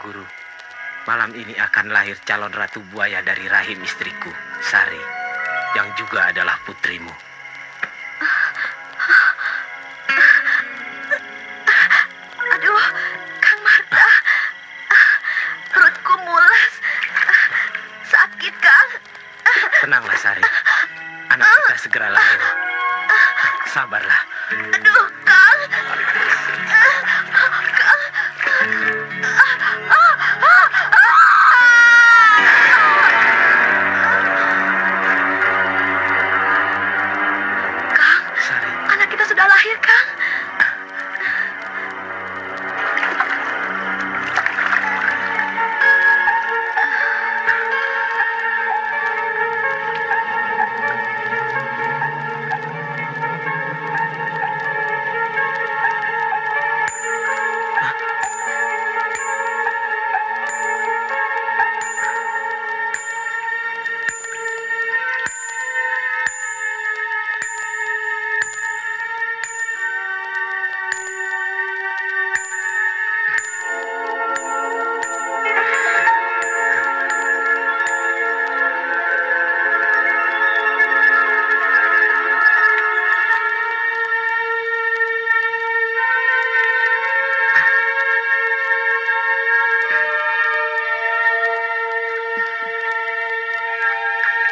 Guru, malam ini akan lahir calon ratu buaya dari rahim istriku, Sari, yang juga adalah putrimu. Aduh, Kang Marta, perutku mulas, sakit, Kang. Tenanglah, Sari. Anak kita segera lahir. Sabarlah. Aduh, Kang. Kang, Sari, anak kita sudah lahir, Kang.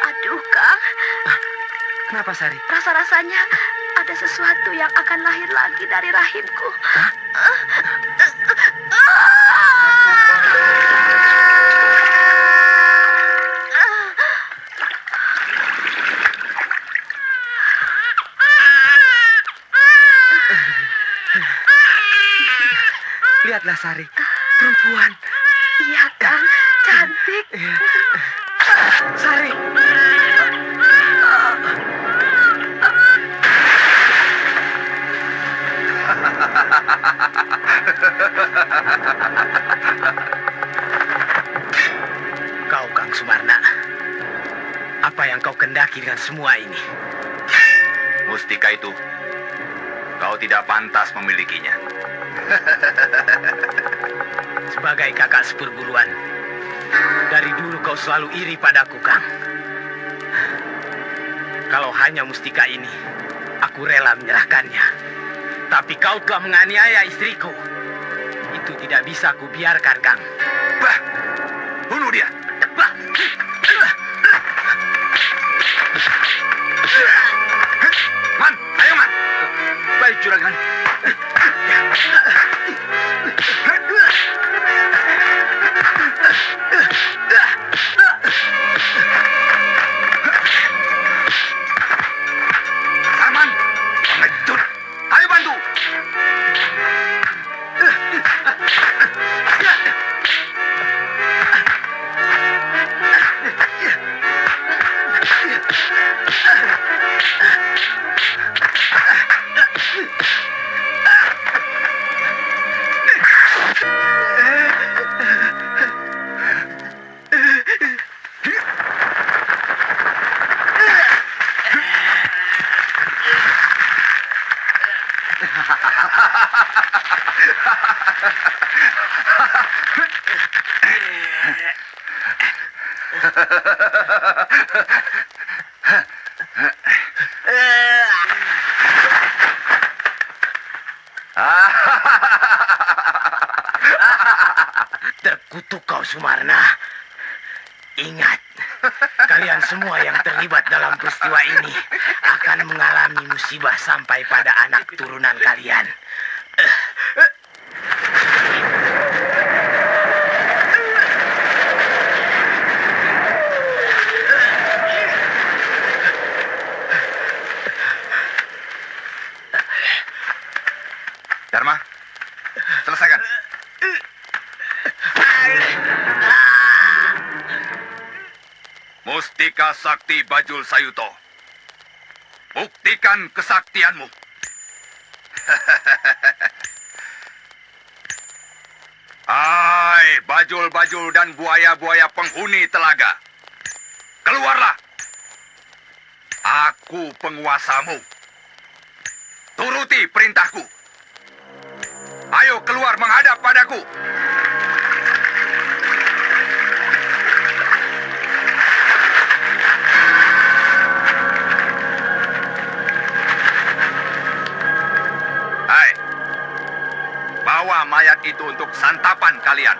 Aduh, Kang. kenapa, Sari? Rasa-rasanya ada sesuatu yang akan lahir lagi dari rahimku. Lihatlah, Sari. Perempuan. Iya, Kang. Cantik. Sari. Kau, Kang Sumarna. Apa yang kau kendaki dengan semua ini? Mustika itu, kau tidak pantas memilikinya. Sebagai kakak seperguruan, dari dulu kau selalu iri padaku, Kang. Kalau hanya mustika ini, aku rela menyerahkannya. Tapi kau telah menganiaya istriku. Itu tidak bisa aku biarkan, Kang. Bah, bunuh dia. Bah. Man, ayo Man. Baik, Juragan. Arman, pengecut. Ayo bantu. Terkutuk kau, Sumarna. Ingat, kalian semua yang terlibat dalam peristiwa ini akan mengalami musibah sampai pada anak turunan kalian. Dharma, selesaikan. Mustika Sakti Bajul Sayuto. Buktikan kesaktianmu. Hai, bajul-bajul dan buaya-buaya penghuni telaga. Keluarlah. Aku penguasamu. Turuti perintahku. Ayo keluar menghadap padaku. santapan kalian.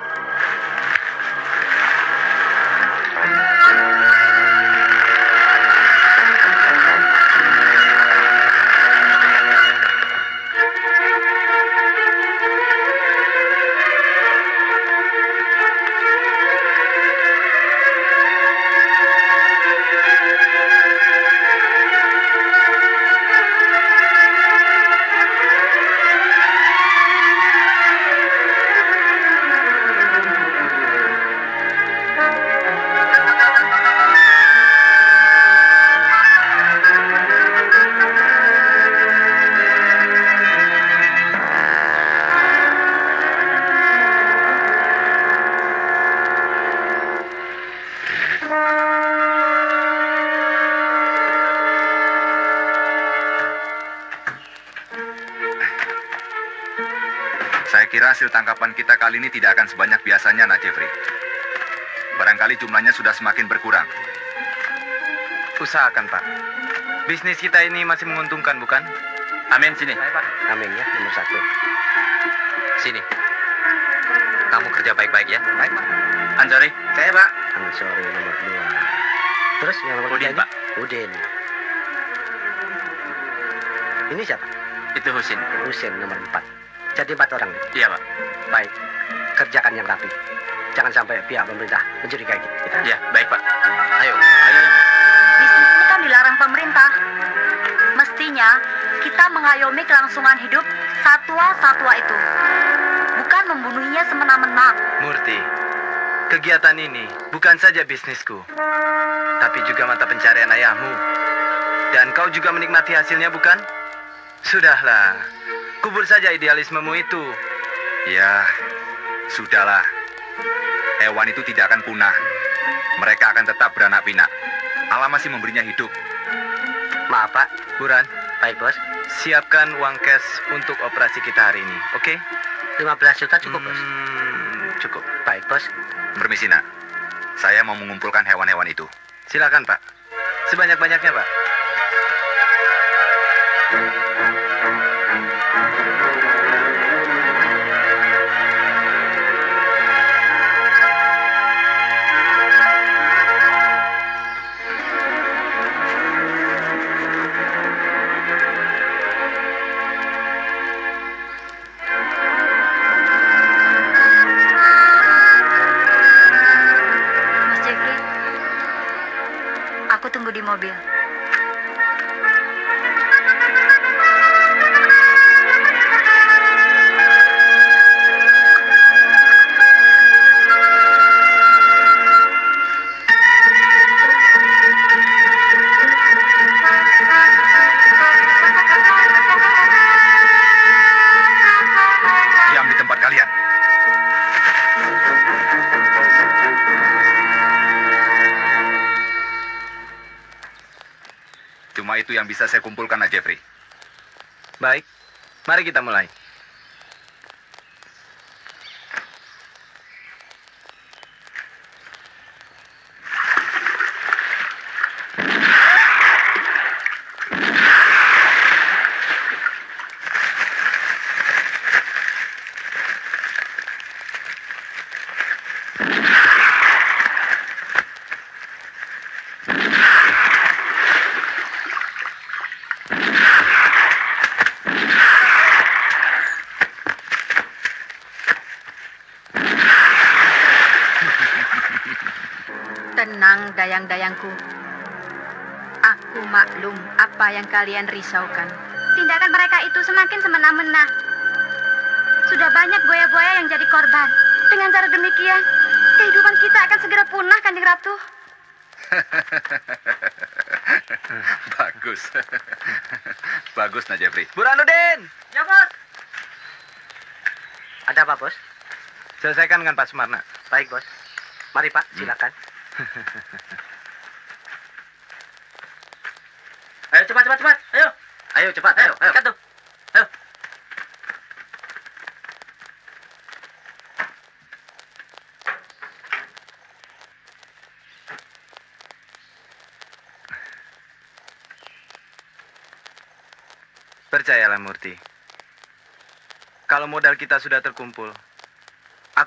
Saya kira hasil tangkapan kita kali ini tidak akan sebanyak biasanya, Nak Jeffrey. Barangkali jumlahnya sudah semakin berkurang. Usahakan, Pak. Bisnis kita ini masih menguntungkan, bukan? Amin, sini. Amin ya, nomor 1. Sini. Kamu kerja baik-baik ya. Baik, Pak. Ansori. Saya, Pak. Sorry, nomor 2. Terus yang nomor Udin, 3 Pak. Udin. Ini siapa? Itu Husin. Husin, nomor 4. Jadi 4 orang. Iya, Pak. Baik. Kerjakan yang rapi. Jangan sampai pihak pemerintah mencurigai kita. Iya, baik, Pak. Ayo. Bisnis ini kan dilarang pemerintah. Mestinya kita mengayomi kelangsungan hidup satwa-satwa itu. Bukan membunuhnya semena-mena. Murti, kegiatan ini bukan saja bisnisku, tapi juga mata pencarian ayahmu. Dan kau juga menikmati hasilnya, bukan? Sudahlah, kubur saja idealismemu itu. Ya, sudahlah. Hewan itu tidak akan punah. Mereka akan tetap beranak pinak. Allah masih memberinya hidup. Maaf, Pak. Buran. Baik, Bos. Siapkan uang cash untuk operasi kita hari ini, oke? 15 juta cukup, Bos? Cukup. Baik, Bos. Permisi, Nak. Saya mau mengumpulkan hewan-hewan itu. Silakan, Pak. Sebanyak-banyaknya, Pak. Mas Jeffrey, aku tunggu di mobil. Diam di tempat kalian. Cuma itu yang bisa saya kumpulkan, Nak Jeffrey. Baik, mari kita mulai. Tenang, dayang-dayangku. Aku maklum apa yang kalian risaukan. Tindakan mereka itu semakin semena-mena. Sudah banyak buaya-buaya yang jadi korban. Dengan cara demikian, kehidupan kita akan segera punah, Kanjeng Ratu. Bagus. Bagus, Nak Jeffrey. Burhanuddin! Ya, Bos. Ada apa, Bos? Selesaikan dengan Pak Sumarna. Baik, Bos. Mari, Pak, silakan. Ayo cepat. Ayo. Ayo cepat. Ayo. Cepat tuh. Ayo. Percayalah, Murti. Kalau modal kita sudah terkumpul,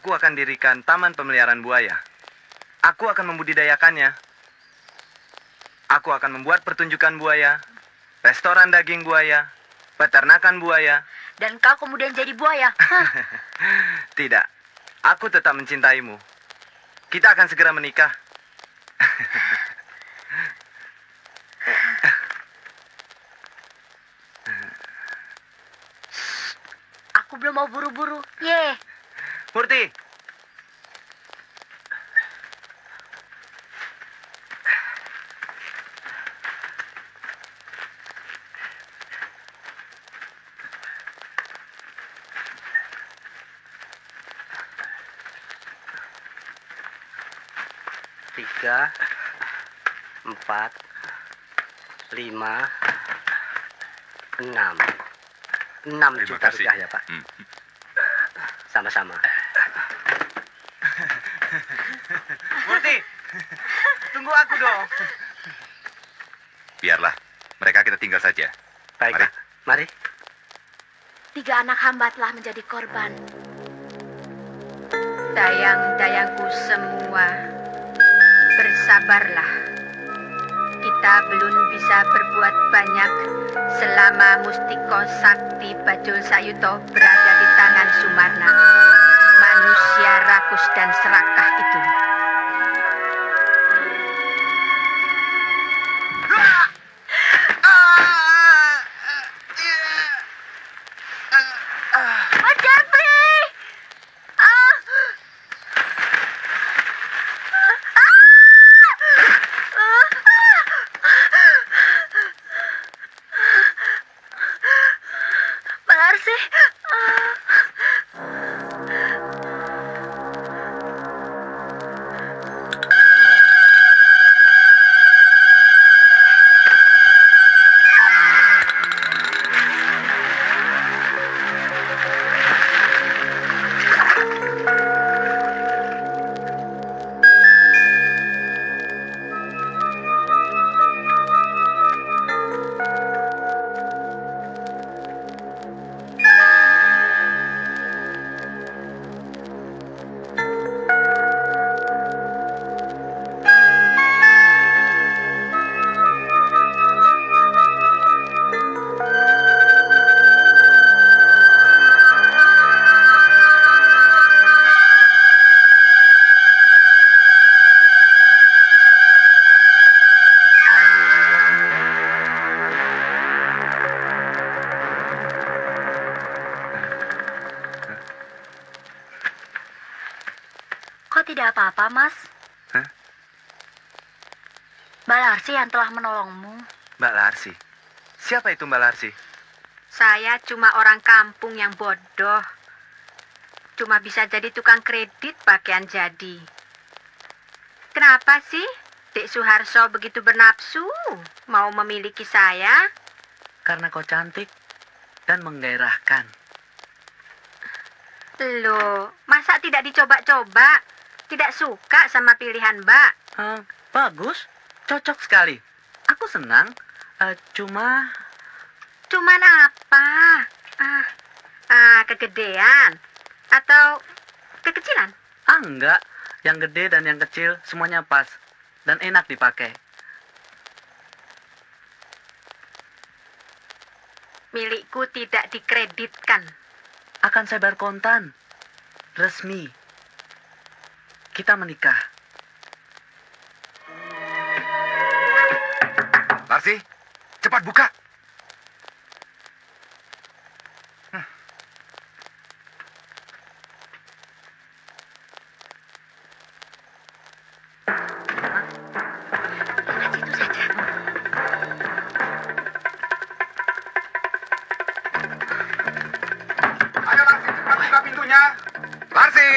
aku akan dirikan taman pemeliharaan buaya. Aku akan membudidayakannya. Aku akan membuat pertunjukan buaya, restoran daging buaya, peternakan buaya. Dan kau kemudian jadi buaya. Tidak, aku tetap mencintaimu. Kita akan segera menikah. Aku belum mau buru-buru. Ye. Murti, tiga, 4, 5, 6. 6 Terima juta kasih. rupiah ya, Pak. Sama-sama. Murti, tunggu aku dong. Biarlah, mereka kita tinggal saja. Baik, Mari. Pak. Mari. 3 anak hamba telah menjadi korban. Dayang-dayangku semua, bersabarlah. Kita belum bisa berbuat banyak selama Mustiko Sakti Bajul Sayuto berada di tangan Sumarna, manusia rakus dan serakah itu. Mas Jeffrey! Pak Larsi! Kok tidak apa-apa, Mas? Hah? Mbak Larsi yang telah menolongmu. Mbak Larsi. Siapa itu Mbak Larsi? Saya cuma orang kampung yang bodoh. Cuma bisa jadi tukang kredit pakaian jadi. Kenapa sih Dek Suharso begitu bernafsu mau memiliki saya? Karena kau cantik dan menggairahkan. Loh, masa tidak dicoba-coba? Tidak suka sama pilihan Mbak? Bagus, cocok sekali. Aku senang. Cuma Cuman apa? Kegedean? Atau kekecilan? enggak. Yang gede dan yang kecil semuanya pas dan enak dipakai. Milikku tidak dikreditkan. Akan saya bayar kontan. Resmi. Kita menikah. Larsi, cepat buka. Ayo Larsi, cepat buka pintunya. Larsi!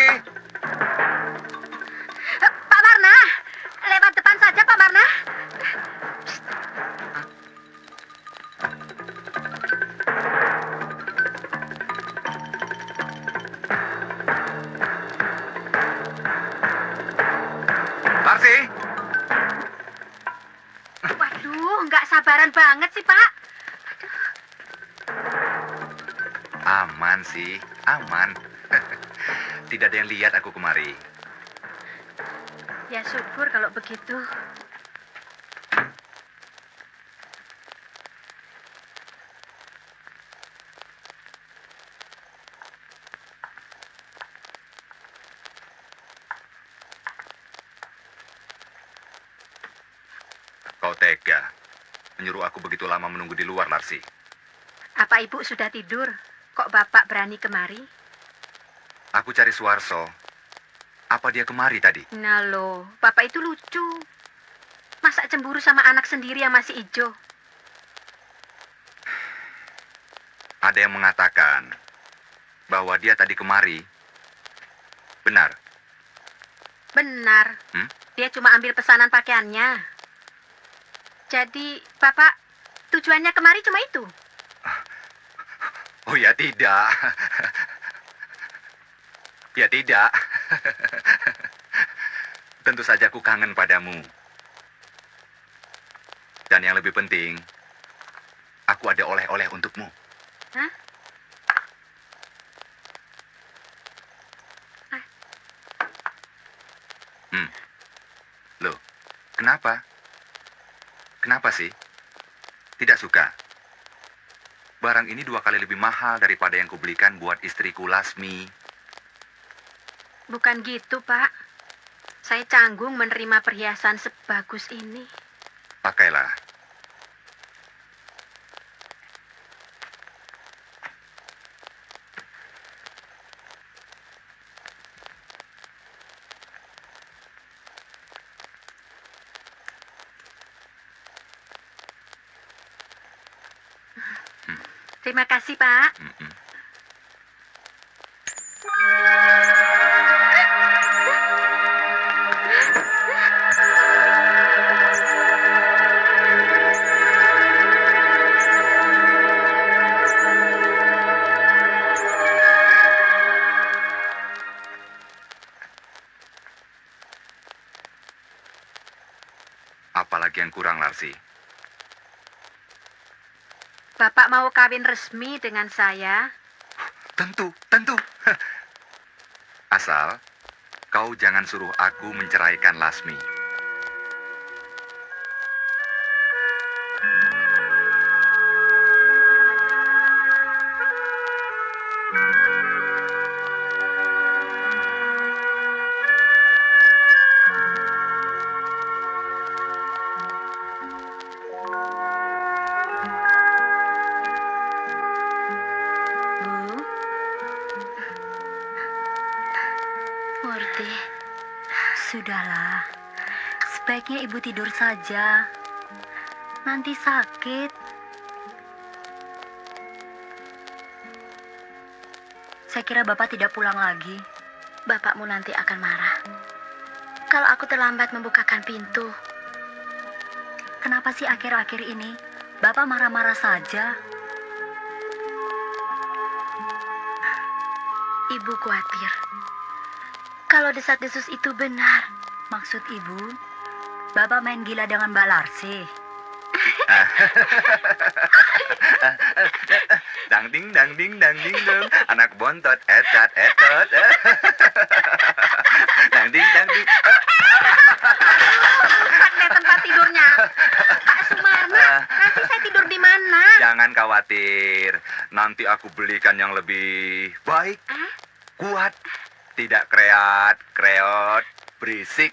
Pak Marna, lewat depan saja Pak Marna. Larsi! Waduh, nggak sabaran banget sih Pak. Aman sih, aman. tidak ada yang lihat aku kemari. Ya syukur kalau begitu. Kau tega menyuruh aku begitu lama menunggu di luar, Larsi. Apa ibu sudah tidur? Kok bapak berani kemari? Aku cari Suarso. Apa dia kemari tadi? Nah loh, bapak itu lucu. Masa cemburu sama anak sendiri yang masih hijau? Ada yang mengatakan bahwa dia tadi kemari. Benar? Benar. Dia cuma ambil pesanan pakaiannya. Jadi, bapak tujuannya kemari cuma itu? Oh ya tidak. Ya tidak. Tentu saja aku kangen padamu. Dan yang lebih penting, aku ada oleh-oleh untukmu. Hah? Loh, kenapa? Kenapa sih? Tidak suka? Barang ini 2 kali lebih mahal daripada yang kubelikan buat istriku Lasmi. Bukan gitu, Pak. Saya canggung menerima perhiasan sebagus ini. Pakailah. Terima kasih, Pak. Apalagi yang kurang, Larsi? Bapak mau kawin resmi dengan saya? Tentu, tentu. Asal kau jangan suruh aku menceraikan Lasmi. Murti, sudahlah. Sebaiknya ibu tidur saja. Nanti sakit. Saya kira bapak tidak pulang lagi. Bapakmu nanti akan marah. Kalau aku terlambat membukakan pintu. Kenapa sih akhir-akhir ini bapak marah-marah saja? Ibu khawatir. Kalau desas-desus itu benar. Maksud ibu, bapak main gila dengan Mbak Larsi. Dang ding dang ding dong. Anak bontot etat etot. Dang ding. Pakai tempat tidurnya. Pak Sumarna, nanti saya tidur di mana? Jangan khawatir. Nanti aku belikan yang lebih baik, kuat, tidak kreot, berisik.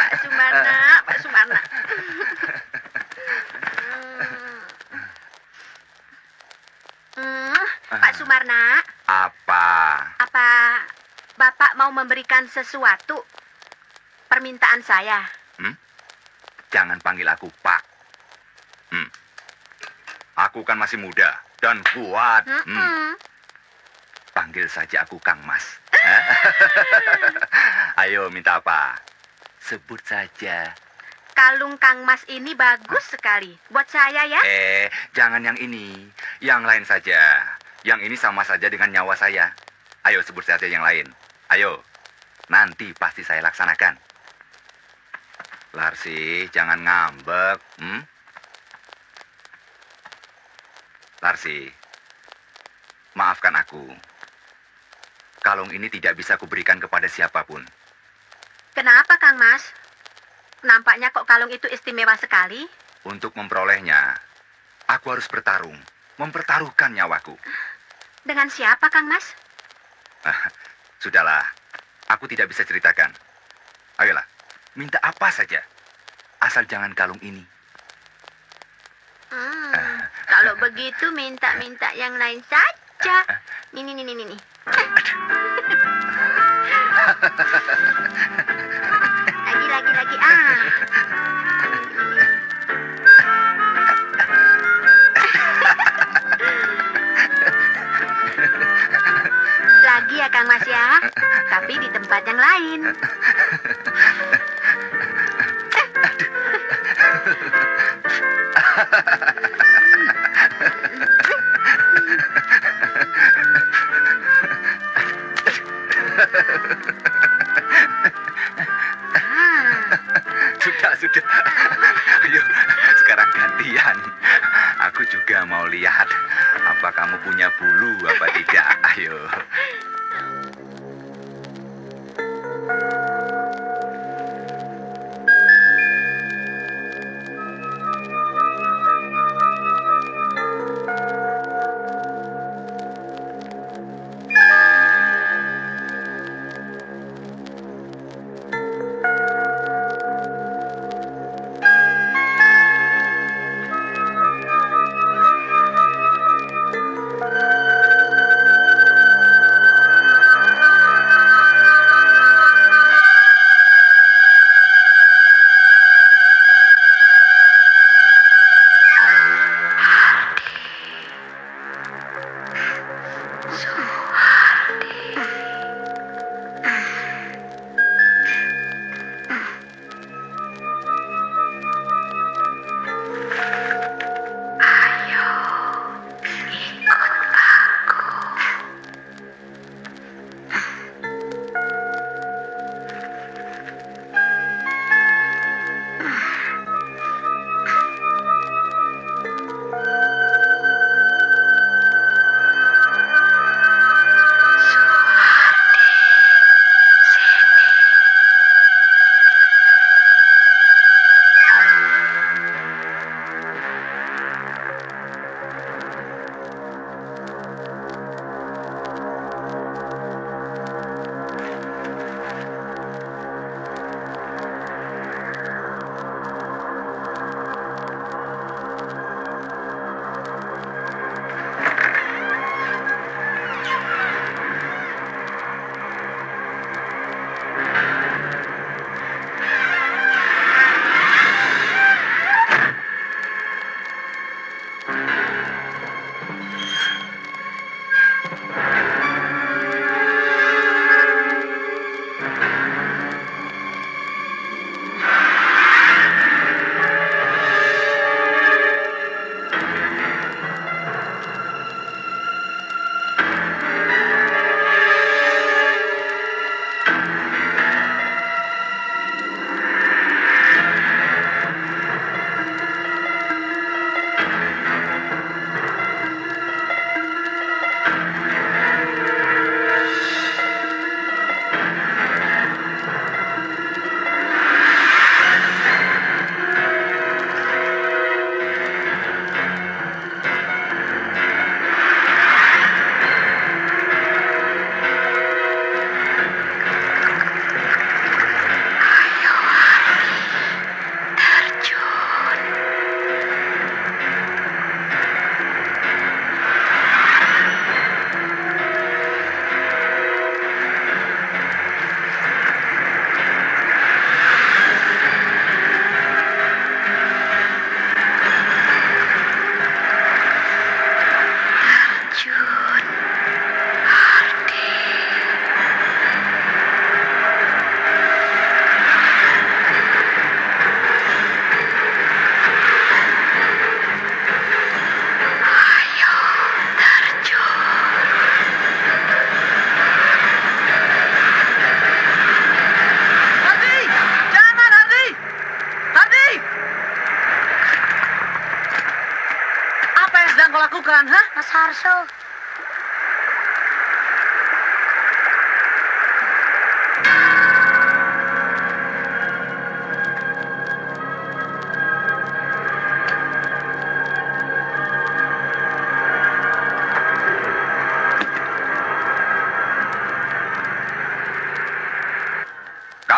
Pak Sumarna. Pak Sumarna, Apa? apa Bapak mau memberikan sesuatu? Permintaan saya. Jangan panggil aku Pak. Aku kan masih muda dan kuat. Panggil saja aku Kang Mas. Ayo, minta apa? Sebut saja. Kalung Kang Mas ini bagus sekali. Buat saya ya. Jangan yang ini. Yang lain saja. Yang ini sama saja dengan nyawa saya. Ayo, sebut saja yang lain. Ayo. Nanti pasti saya laksanakan. Larsi, jangan ngambek. Larsi, Maafkan aku. Kalung ini tidak bisa kuberikan kepada siapapun. Kenapa, Kang Mas? Nampaknya kok kalung itu istimewa sekali. Untuk memperolehnya, aku harus bertarung, mempertaruhkan nyawaku. Dengan siapa, Kang Mas? Sudahlah, aku tidak bisa ceritakan. Ayolah, minta apa saja. Asal jangan kalung ini. Kalau begitu minta-minta yang lain saja. Nih. Lagi. Lagi ya, Kang Mas ya. Tapi di tempat yang lain. Sudah. Ayo, sekarang gantian. Aku juga mau lihat apa kamu punya bulu apa tidak. Ayo.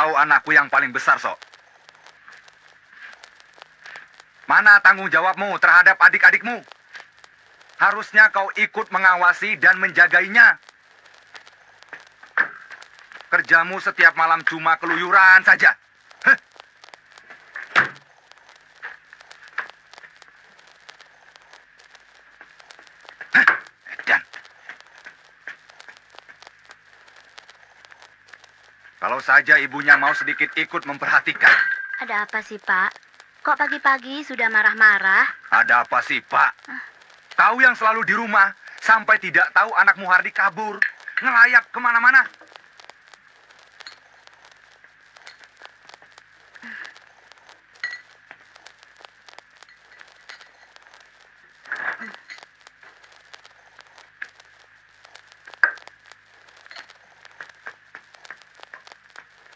kau anakku yang paling besar, Sok. Mana tanggung jawabmu terhadap adik-adikmu? Harusnya kau ikut mengawasi dan menjagainya. Kerjamu setiap malam cuma keluyuran saja. Heh. Heh, edan. Kalau saja ibunya mau sedikit ikut memperhatikan. Ada apa sih, Pak? Kok pagi-pagi sudah marah-marah? Ada apa sih, Pak? Kau yang selalu di rumah, sampai tidak tahu anakmu Hardi kabur, ngelayap kemana-mana.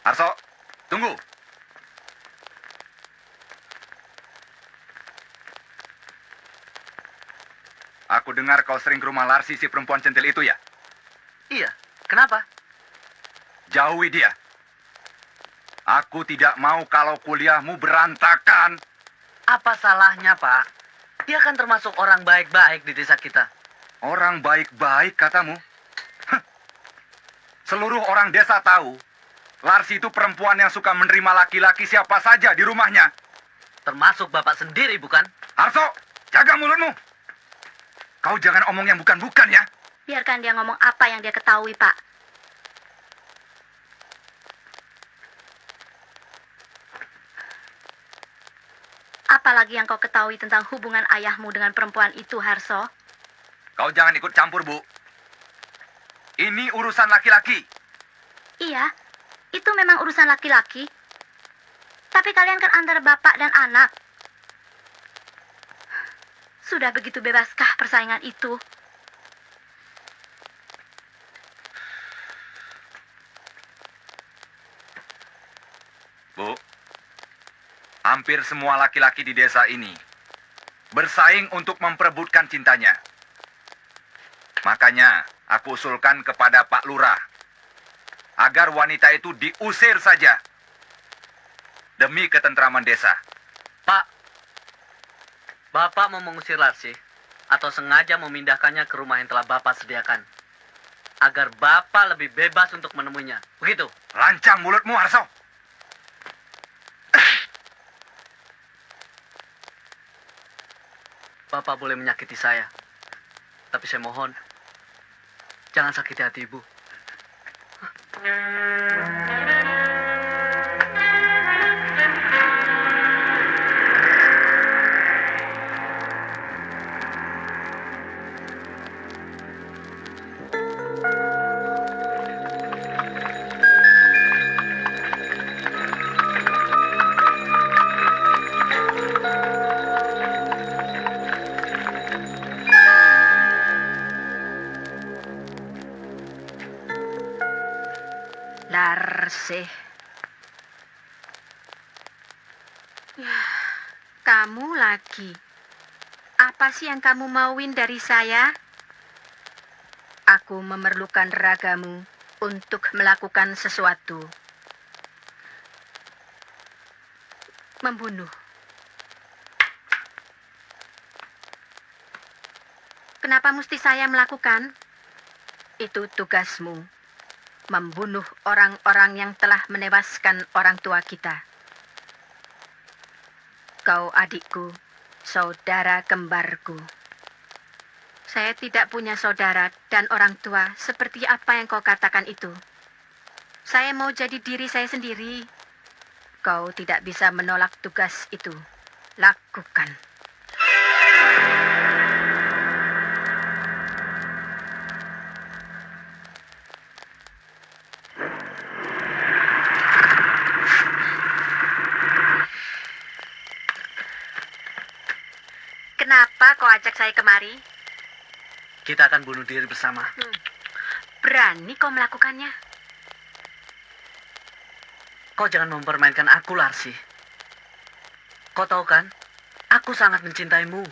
Arso, tunggu. Aku dengar kau sering ke rumah Larsi, si perempuan centil itu ya? Iya, kenapa? Jauhi dia. Aku tidak mau kalau kuliahmu berantakan. Apa salahnya, Pak? Dia kan termasuk orang baik-baik di desa kita. Orang baik-baik katamu? Heh. Seluruh orang desa tahu, Larsi itu perempuan yang suka menerima laki-laki siapa saja di rumahnya. Termasuk Bapak sendiri, bukan? Arso, jaga mulutmu. Kau jangan omong yang bukan-bukan ya. Biarkan dia ngomong apa yang dia ketahui, Pak. Apalagi yang kau ketahui tentang hubungan ayahmu dengan perempuan itu, Harso? Kau jangan ikut campur, Bu. Ini urusan laki-laki. Iya, itu memang urusan laki-laki. Tapi kalian kan antara bapak dan anak. Sudah begitu bebaskah persaingan itu? Bu, hampir semua laki-laki di desa ini bersaing untuk memperebutkan cintanya. Makanya aku usulkan kepada Pak Lurah agar wanita itu diusir saja demi ketentraman desa. Pak, Bapak mau mengusir Larsi atau sengaja memindahkannya ke rumah yang telah Bapak sediakan agar Bapak lebih bebas untuk menemuinya. Begitu? Lancang mulutmu, Arso. Bapak boleh menyakiti saya. Tapi saya mohon, jangan sakiti hati Ibu. Larsi. Ya, kamu lagi. Apa sih yang kamu mauin dari saya? Aku memerlukan ragamu untuk melakukan sesuatu. Membunuh. Kenapa mesti saya melakukan? Itu tugasmu. Membunuh orang-orang yang telah menewaskan orang tua kita. Kau adikku, saudara kembarku. Saya tidak punya saudara dan orang tua seperti apa yang kau katakan itu. Saya mau jadi diri saya sendiri. Kau tidak bisa menolak tugas itu. Lakukan. Kenapa kau ajak saya kemari? Kita akan bunuh diri bersama. Berani kau melakukannya? Kau jangan mempermainkan aku, Larsi. Kau tahu kan, aku sangat mencintaimu.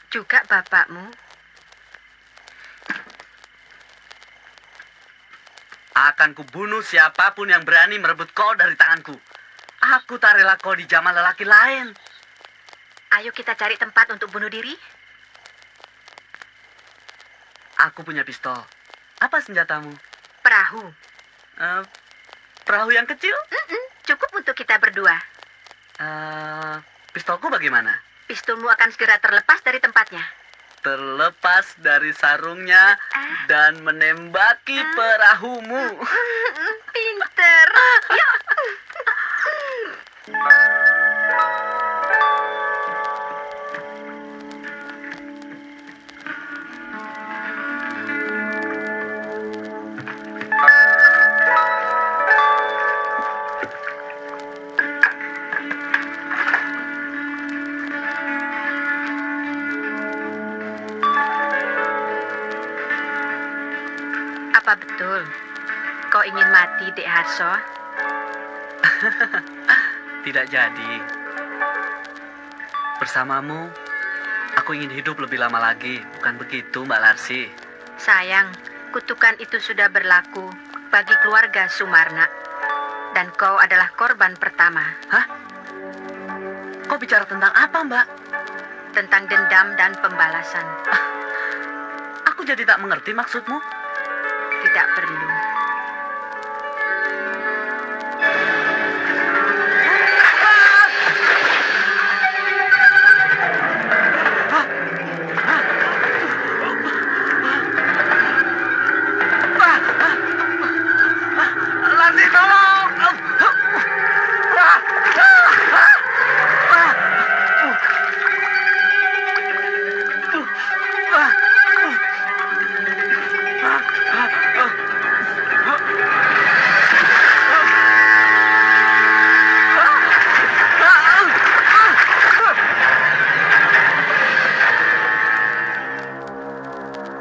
Juga bapakmu. Akan kubunuh siapapun yang berani merebut kau dari tanganku. Aku tak rela kau dijamah lelaki lain. Ayo kita cari tempat untuk bunuh diri. Aku punya pistol. Apa senjatamu? Perahu. Perahu yang kecil? Cukup untuk kita berdua. Pistolku bagaimana? Pistolmu akan segera terlepas dari tempatnya. Terlepas dari sarungnya dan menembaki perahumu. Pinter. Yuk. Apa betul kau ingin mati, Dek Harso? Tidak jadi. Bersamamu, aku ingin hidup lebih lama lagi. Bukan begitu, Mbak Larsi? Sayang, kutukan itu sudah berlaku bagi keluarga Sumarna. Dan kau adalah korban pertama. Hah? Kau bicara tentang apa, Mbak? Tentang dendam dan pembalasan. Aku jadi tak mengerti maksudmu. Tidak perlu. Larsi, tolong!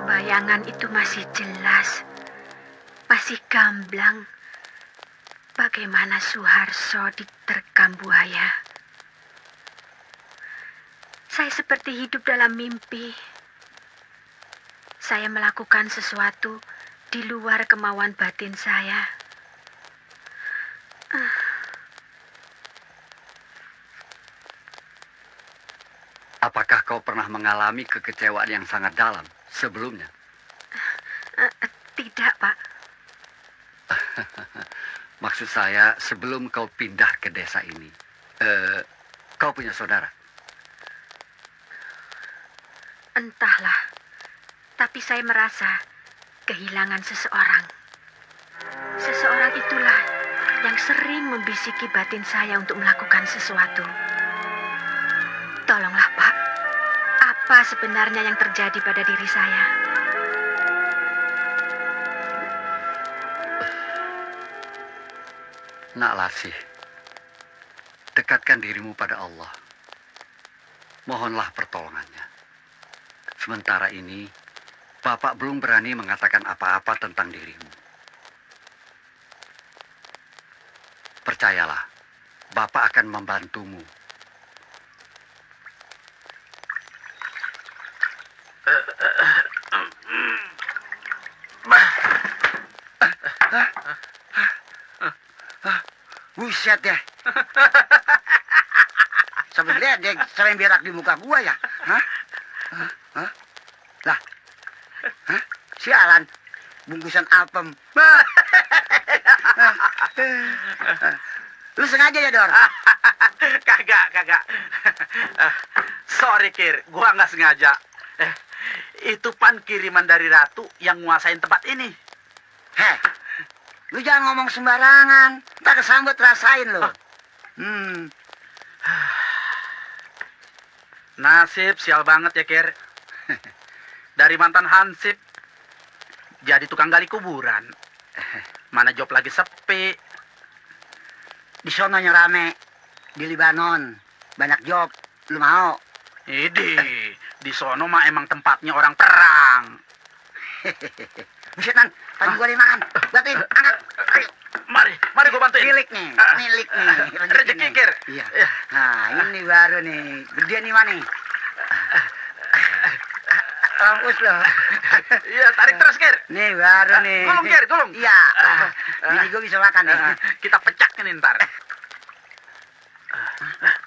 Bayangan itu masih jelas. Masih gamblang. Bagaimana Suharso diterkam buaya. Saya seperti hidup dalam mimpi. Saya melakukan sesuatu di luar kemauan batin saya. Apakah kau pernah mengalami kekecewaan yang sangat dalam sebelumnya? Tidak, Pak. Maksud saya, sebelum kau pindah ke desa ini, kau punya saudara? Entahlah. Tapi saya merasa kehilangan seseorang. Seseorang itulah yang sering membisiki batin saya untuk melakukan sesuatu. Tolonglah, Pak. Apa sebenarnya yang terjadi pada diri saya? Nak Lasih, dekatkan dirimu pada Allah. Mohonlah pertolongannya. Sementara ini, Bapak belum berani mengatakan apa-apa tentang dirimu. Percayalah, Bapak akan membantumu. Buset ya. Sampai lihat dia sering berak di muka gua ya. Hah? Hah? Lah. Hah? Sialan. Bungkusan apem. Lu sengaja ya, Dor? Kagak. Sorry, Kir. Gua nggak sengaja. Itu pan kiriman dari Ratu yang nguasain tempat ini. Heh. Lu jangan ngomong sembarangan. Tak kesambut rasain lo. Nasib sial banget ya, Kir. Dari mantan hansip jadi tukang gali kuburan. Mana job lagi sepi. Di sononya rame. Di Libanon. Banyak job. Lu mau? Di sono mah emang tempatnya orang perang. Buset, Man. Tadi gua lagi makan. Bantuin, angkat. Ayo. Mari gua bantuin. Milik nih. Rezeki, Kir. Iya. Nah, ini baru nih. Gede nih, Mani. Us loh. Iya, tarik terus, Ger. Nih baru nih. Tolong, Ger, tolong. Iya. Bini gue bisa makan nih. Kita pecah nih ntar.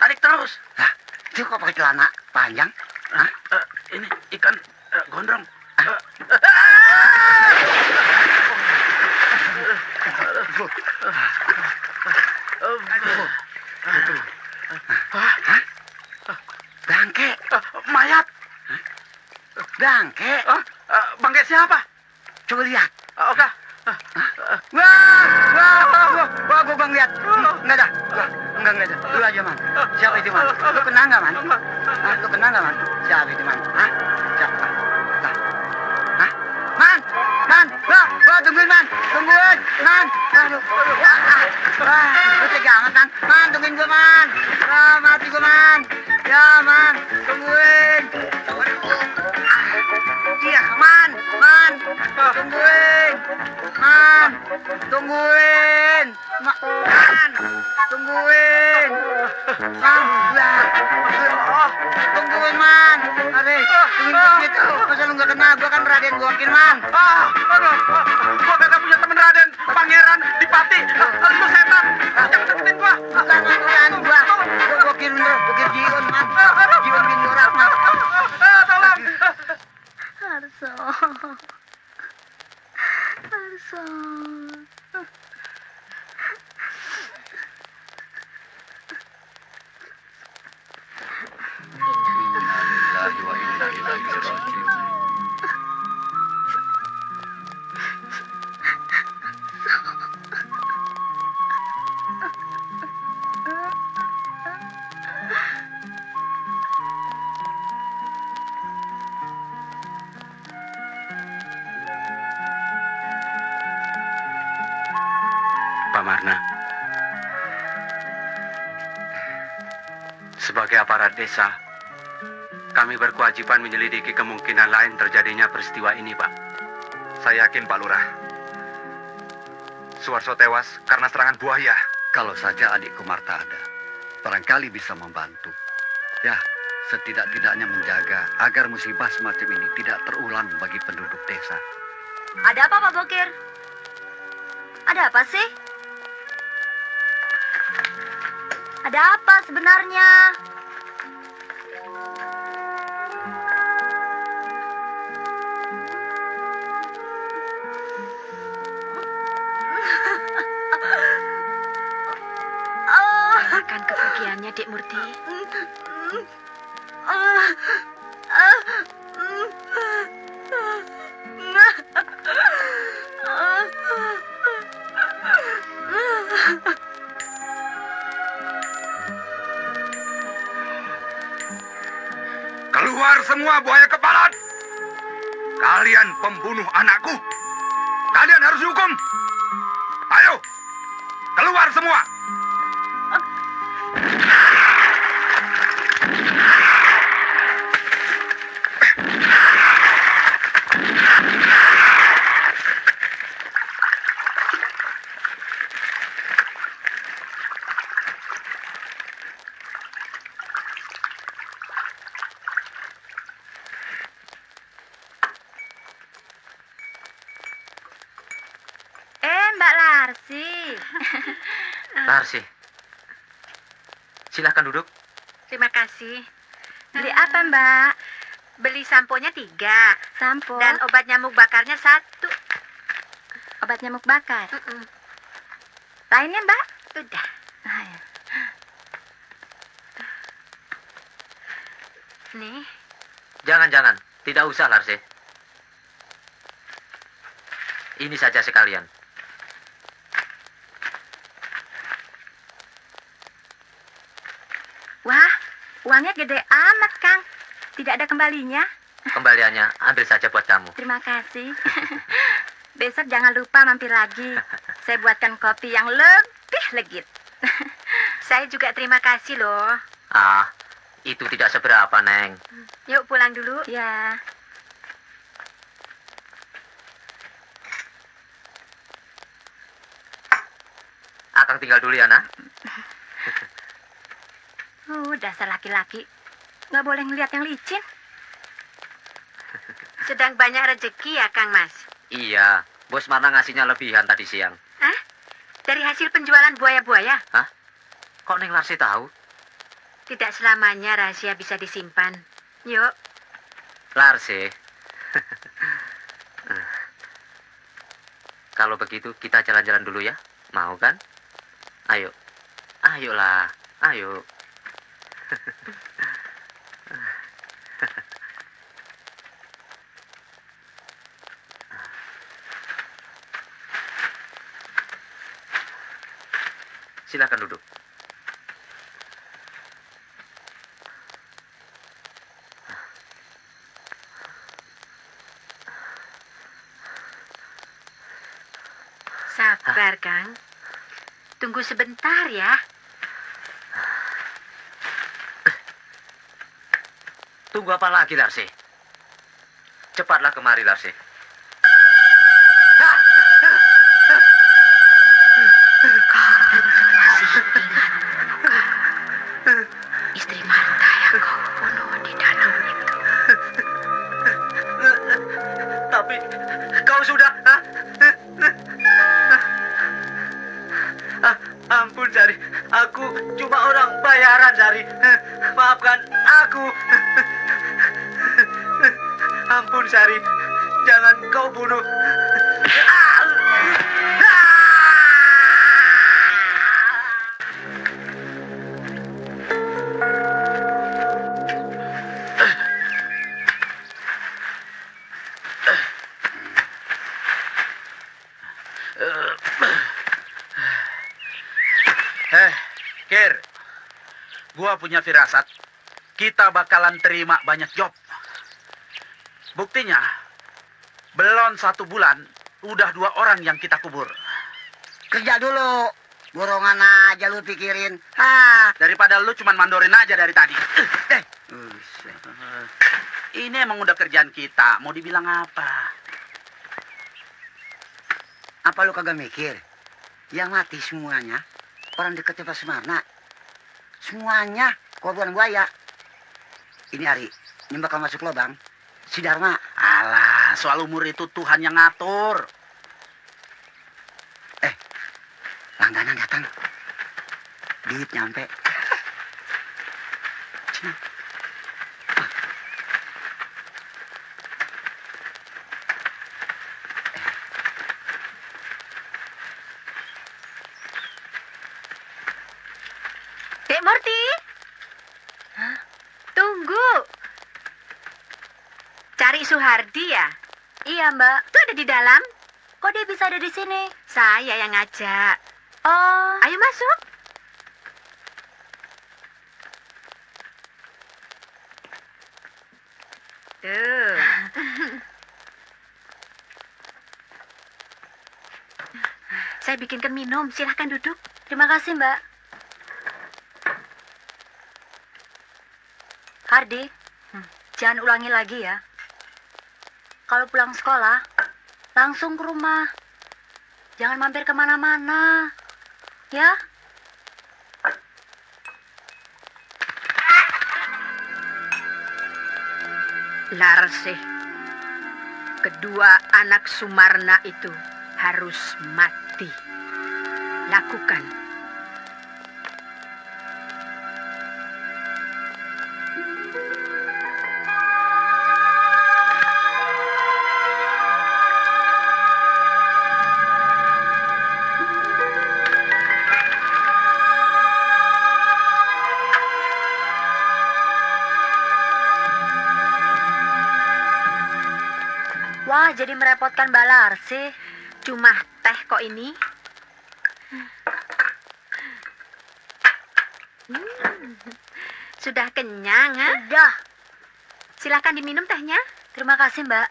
Tarik terus. Lah, itu kok pakai celana panjang? Hah? Ini ikan gondrong. Bangke. Mayat. Bangke. Bangke siapa? Coba lihat. Oke. Wah, gue bang lihat. Enggak ada. Enggak ada. Lu aja, Man. Siapa itu, Man? Lu kenal nggak, Man? Hah? Lu kenal nggak, Man? Siapa itu, Man? Hah? Siapa? Lah. Hah? Man! Wah, tungguin, Man. Tungguin, Man. Aduh. Lu tega amat, Man. Man, tungguin gue, Man. Mati gue, Man. Ya, Man. Tungguin. Iya, Man. Tungguin. Man, tungguin. Man, tungguin. Man, lah. Tungguin, Man. Aduh, tungguin begitu. Masa lu nggak kenal? Gua kan Raden Gokin, Man. Gua kagak punya temen Raden, Pangeran, Dipati. Lu setan. Jangan deketin gua. Bukan, Man. Gua Gokin bener. Gokin Jiun, Man. Jiun bin Durak, Man. Tolong. Harso. Harso. Innalillahi wa inna ilaihi raji'un. Pak Marna, sebagai aparat desa, kami berkewajiban menyelidiki kemungkinan lain terjadinya peristiwa ini, Pak. Saya yakin, Pak Lurah. Suwarso tewas karena serangan buaya. Kalau saja adikku Marta ada, barangkali bisa membantu. Ya, setidak-tidaknya menjaga agar musibah semacam ini tidak terulang bagi penduduk desa. Ada apa, Pak Bokir? Ada apa sih? Ada apa sebenarnya? Akan kepergiannya, Dek Murti. Keluar semua buaya kepala! Kalian pembunuh anakku! Kalian harus dihukum! Ayo! Keluar semua! Mbak Larsi. Larsi, silahkan duduk. Terima kasih. Beli apa, Mbak? Beli samponya 3. Sampo. Dan obat nyamuk bakarnya 1. Obat nyamuk bakar. Lainnya, Mbak? Udah. Nih. Jangan, tidak usah, Larsi. Ini saja sekalian. Wah, uangnya gede amat, Kang. Tidak ada kembalinya. Kembaliannya ambil saja buat kamu. Terima kasih. Besok jangan lupa mampir lagi. Saya buatkan kopi yang lebih legit. Saya juga terima kasih loh. Ah, itu tidak seberapa, Neng. Yuk pulang dulu. Ya. Akang tinggal dulu ya, Nak. Dasar laki-laki. Nggak boleh ngeliat yang licin. Sedang banyak rezeki ya, Kang Mas? Iya, Bos Marna ngasihnya lebihan tadi siang. Hah? Dari hasil penjualan buaya-buaya? Hah? Kok Neng Larsi tahu? Tidak selamanya rahasia bisa disimpan. Yuk, Larsi. Kalau begitu kita jalan-jalan dulu ya. Mau kan? Ayo. Ayolah. Ayo. Silakan duduk. sabar, Kang. Tunggu sebentar ya. Tunggu apa lagi, Larsi? Cepatlah kemari, Larsi. Istri Marta yang kau bunuh di danau itu. Tapi kau sudah... Ampun, Sari. Aku cuma orang bayaran, Sari. Maafkan aku. Ampun, Sari. Jangan kau bunuh. Kir, gua punya firasat. Kita bakalan terima banyak job. Buktinya, belum 1 bulan, udah 2 orang yang kita kubur. Kerja dulu. Borongan aja lu pikirin. Hah. Daripada lu cuman mandorin aja dari tadi. Ini emang udah kerjaan kita. Mau dibilang apa? Apa lu kagak mikir? Yang mati semuanya orang dekatnya Pak Sumarna. Semuanya korban buaya. Ini Ari, ini bakal masuk lubang. Si Dharma. Alah, soal umur itu Tuhan yang ngatur. Langganan datang. Duit nyampe. Dek Murti. Tunggu. Cari Suhardi ya? Iya, Mbak. Itu ada di dalam. Kok dia bisa ada di sini? Saya yang ngajak. Oh, Ayo masuk. Tuh. Saya bikinkan minum. Silahkan duduk. terima kasih, Mbak. Hardi, jangan ulangi lagi ya. Kalau pulang sekolah, langsung ke rumah. Jangan mampir kemana-mana. Ya? Larse, kedua anak Sumarna itu harus mati. Lakukan. Wah, jadi merepotkan Mbak Larsi. Cuma teh kok ini. Sudah kenyang, ha? Udah, Silahkan diminum tehnya. terima kasih, Mbak.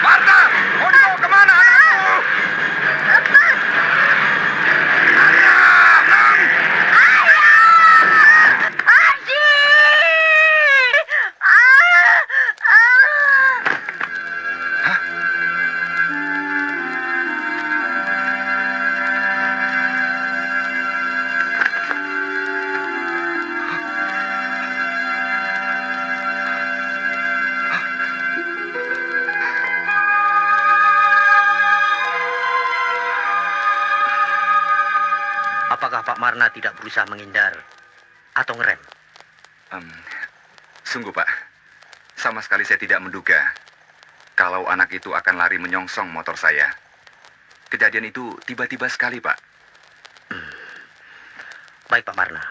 Marta, mau dibawa kemana anakku? Parna tidak berusaha menghindar atau ngerem? Sungguh, Pak. Sama sekali saya tidak menduga kalau anak itu akan lari menyongsong motor saya. Kejadian itu tiba-tiba sekali, Pak. Baik, Pak Parna.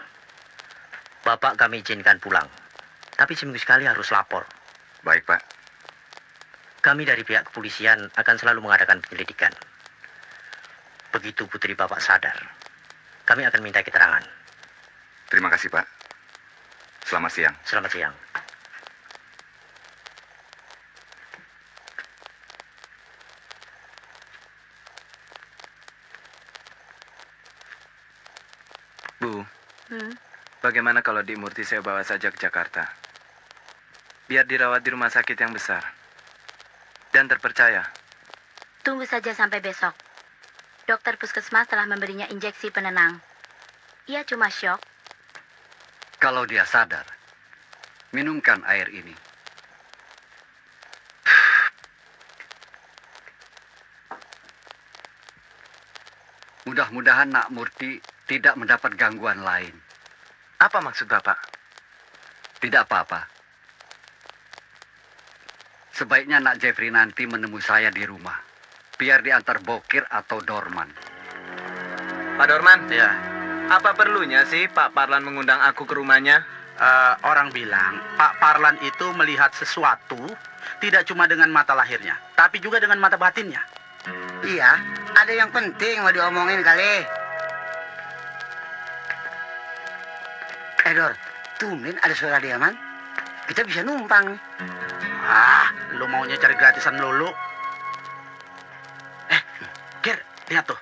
Bapak kami izinkan pulang. Tapi seminggu sekali harus lapor. Baik, Pak. Kami dari pihak kepolisian akan selalu mengadakan penyelidikan. Begitu putri Bapak sadar, kami akan minta keterangan. Terima kasih, Pak. Selamat siang. Selamat siang. Bu, bagaimana kalau Dik Murti saya bawa saja ke Jakarta? Biar dirawat di rumah sakit yang besar dan terpercaya. Tunggu saja sampai besok. Dokter puskesmas telah memberinya injeksi penenang. Ia cuma syok. Kalau dia sadar, minumkan air ini. Mudah-mudahan Nak Murti tidak mendapat gangguan lain. Apa maksud Bapak? Tidak apa-apa. Sebaiknya Nak Jeffrey nanti menemui saya di rumah. Biar diantar Bokir atau Dorman. Pak Dorman? Ya. Apa perlunya sih Pak Parlan mengundang aku ke rumahnya? Orang bilang Pak Parlan itu melihat sesuatu tidak cuma dengan mata lahirnya, tapi juga dengan mata batinnya. Iya, ada yang penting mau diomongin kali. Dor, tumben ada suara diaman. Kita bisa numpang. Lu maunya cari gratisan lulu? Kir, lihat tuh.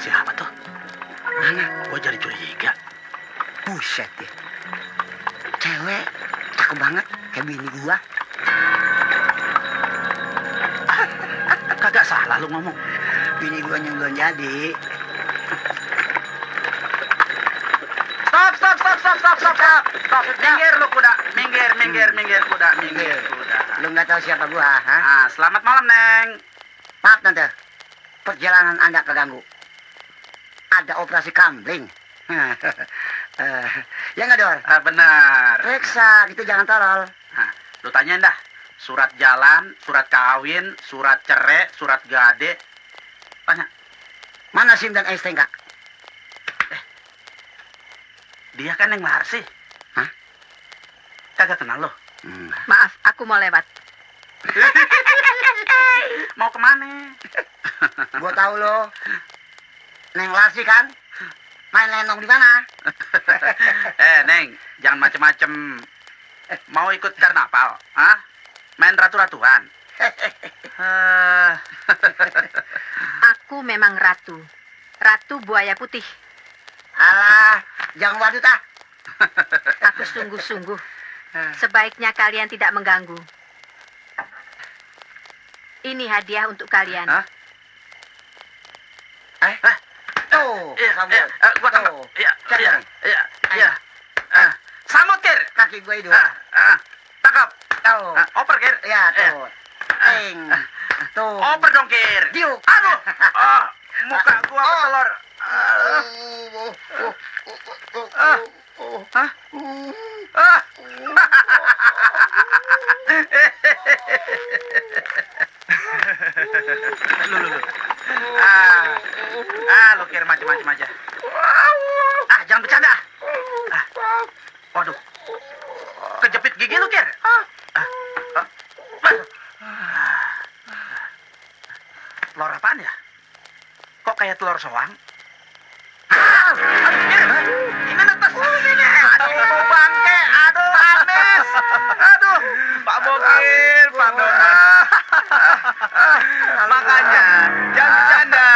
Siapa tuh? Mana? Gua jadi curiga. Buset deh. Cewek, cakep banget. Kayak bini gua. Kagak salah lu ngomong. Bini gua yang belum jadi. Stop. Minggir lu kuda. Minggir kuda. Lu nggak tahu siapa gua, ha? Selamat malam, Neng. Maaf, Tante. Perjalanan Anda keganggu. Ada operasi kambing. Ya nggak, Dor? Benar. Periksa, gitu jangan tolol. Lu tanyain dah. Surat jalan, surat kawin, surat cerai, surat gade. Tanya. Mana SIM dan STNK? Dia kan yang Marsi. Hah? Kagak kenal lo. Maaf, aku mau lewat. Mau kemana? Gua tahu lo. Neng Larsi kan? Main lenong di mana? Neng, jangan macem-macem. Mau ikut karnaval? Hah? Main ratu-ratuan? Aku memang ratu. Ratu buaya putih. Alah, jangan wadut ah. Aku sungguh-sungguh. Sebaiknya kalian tidak mengganggu. Ini hadiah untuk kalian. Hah? Tuh, kamu. Gua tangkap. Tuh. Iya. Samut, Kir. Kaki gue itu. Tangkap. Tuh. Oper, Kir. Ya, tuh. Ting. Tuh. Oper dong, Kir. Diuk. Aduh. Muka gua telur. Lu Kir macam-macam aja. Jangan bercanda. Waduh. Kejepit gigi lu, Kir. Telur apaan ya? Kok kayak telur soang? Gimana tas? Aduh, bangke. Aduh, Anes. Aduh, Pak Bokir, Pak Donat. Makanya, jangan bercanda.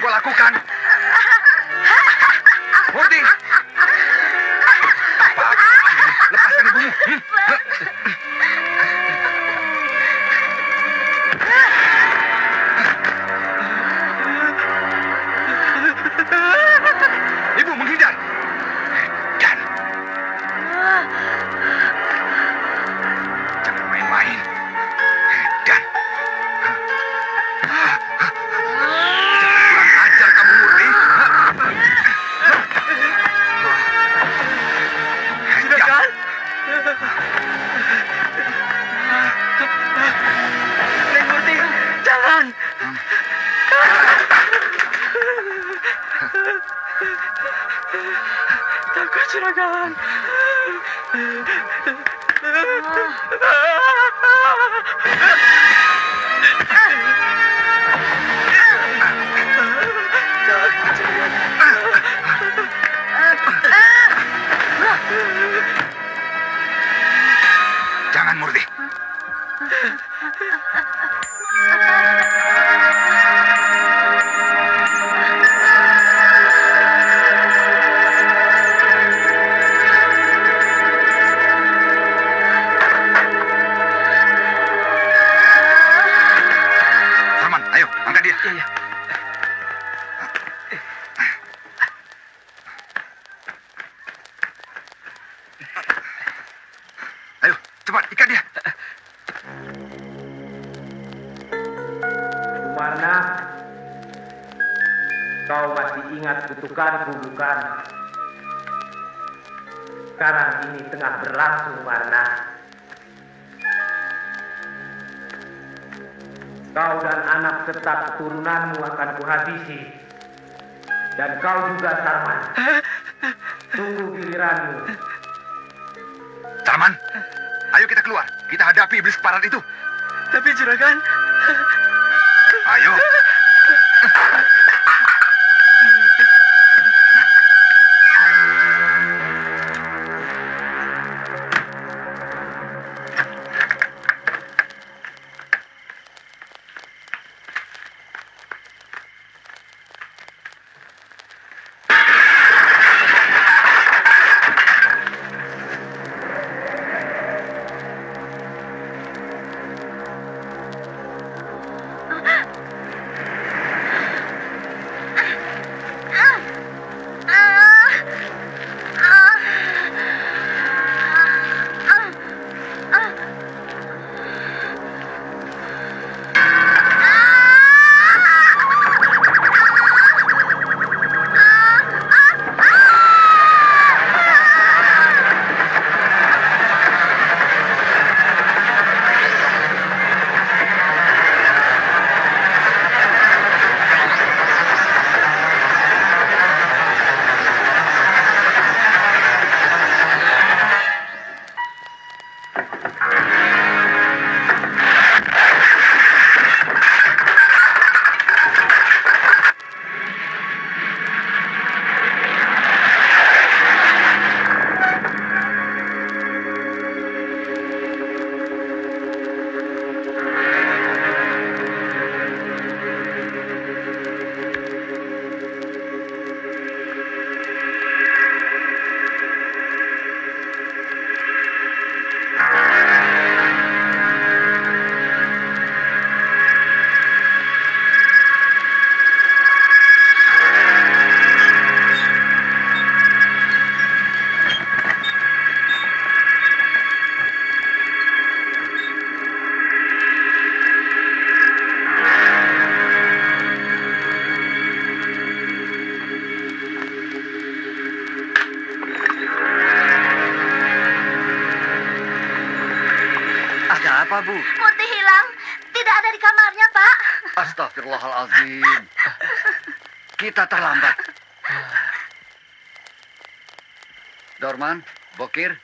yang kau lakukan? Murti! Apa? Lepaskan ibumu. Ibu menghindar. Dan jangan main-main. Dan jangan kurang ajar kamu, Murti. Juragan. Neng Murti, jangan. Takut juragan. Jangan, Murti. Sarman, ayo, angkat dia. Iya. Ayo, cepat, ikat dia. Sumarna, kau masih ingat kutukanku bukan? Sekarang ini tengah berlangsung, Marna. Kau dan anak serta keturunanmu akan kuhabisi. Dan kau juga, Sarman. Tunggu giliranmu. Sarman, ayo kita keluar. Kita hadapi iblis keparat itu. Tapi juragan, Ayo. Apa, Bu? Murti hilang. Tidak ada di kamarnya, Pak. Astagfirullahalazim. Kita terlambat. Dorman, Bokir,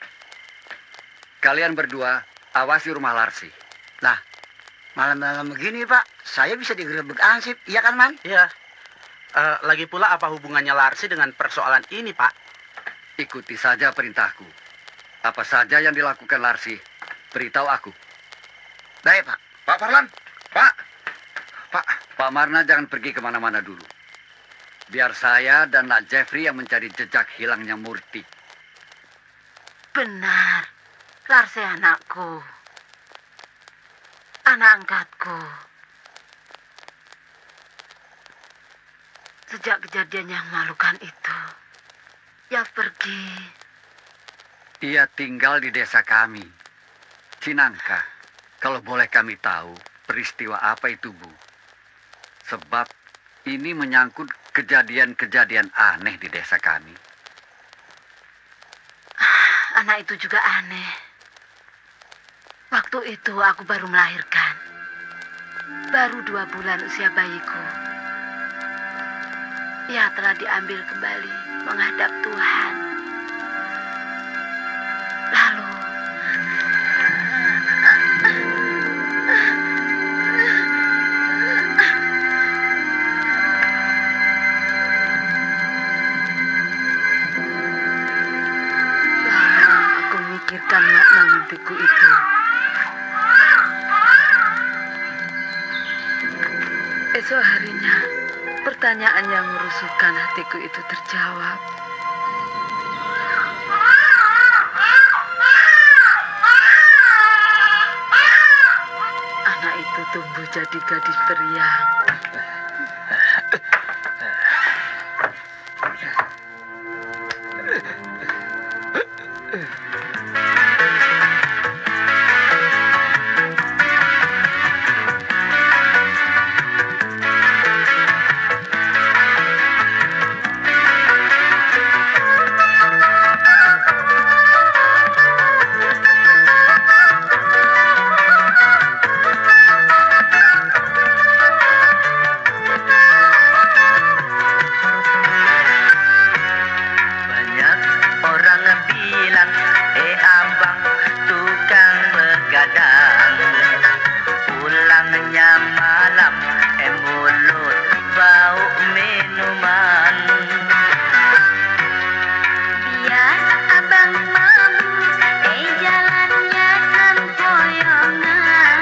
kalian berdua awasi rumah Larsi. Lah, malam-malam begini, Pak, saya bisa digerebek ansip, iya kan, Man? Iya. Lagi pula apa hubungannya Larsi dengan persoalan ini, Pak? Ikuti saja perintahku. Apa saja yang dilakukan Larsi, beritahu aku. Baik, Pak. Pak Farlan, Pak. Pak Marna jangan pergi kemana-mana dulu. Biar saya dan Nak Jeffrey yang mencari jejak hilangnya Murti. Benar. Larse anakku. Anak angkatku. Sejak kejadian yang memalukan itu, ia pergi. Ia tinggal di desa kami, Cinangka. Kalau boleh kami tahu, peristiwa apa itu, Bu? Sebab ini menyangkut kejadian-kejadian aneh di desa kami. Anak itu juga aneh. Waktu itu aku baru melahirkan. Baru 2 bulan usia bayiku. Ia telah diambil kembali menghadap Tuhan. Lalu aku mikirkan makna mimpiku itu. Esok harinya, pertanyaan yang merusukkan hatiku itu terjawab. Anak itu tumbuh jadi gadis periang. Banyak orang bilang, abang tukang begadang. Pulangnya malam, mulut bau minuman. Biar abang mabuk, jalannya sempoyongan.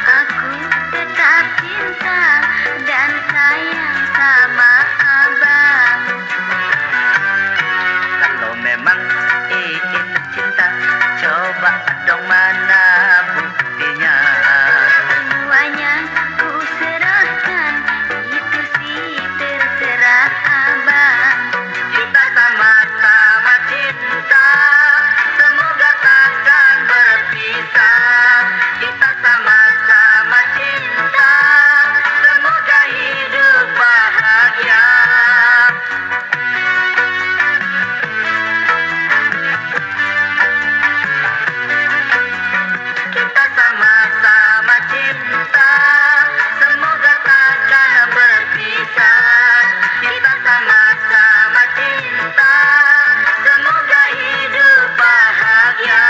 Aku tetap cinta dan sayang sama abang. Kalau memang ingin cinta, coba dong mana buktinya. Semuanya ku serahkan, itu sih terserah abang. Kita sama-sama cinta, semoga takkan berpisah. Kita sama-sama cinta, semoga hidup bahagia. Kita sama-sama cinta, semoga takkan berpisah. Kita sama-sama cinta, semoga hidup bahagia.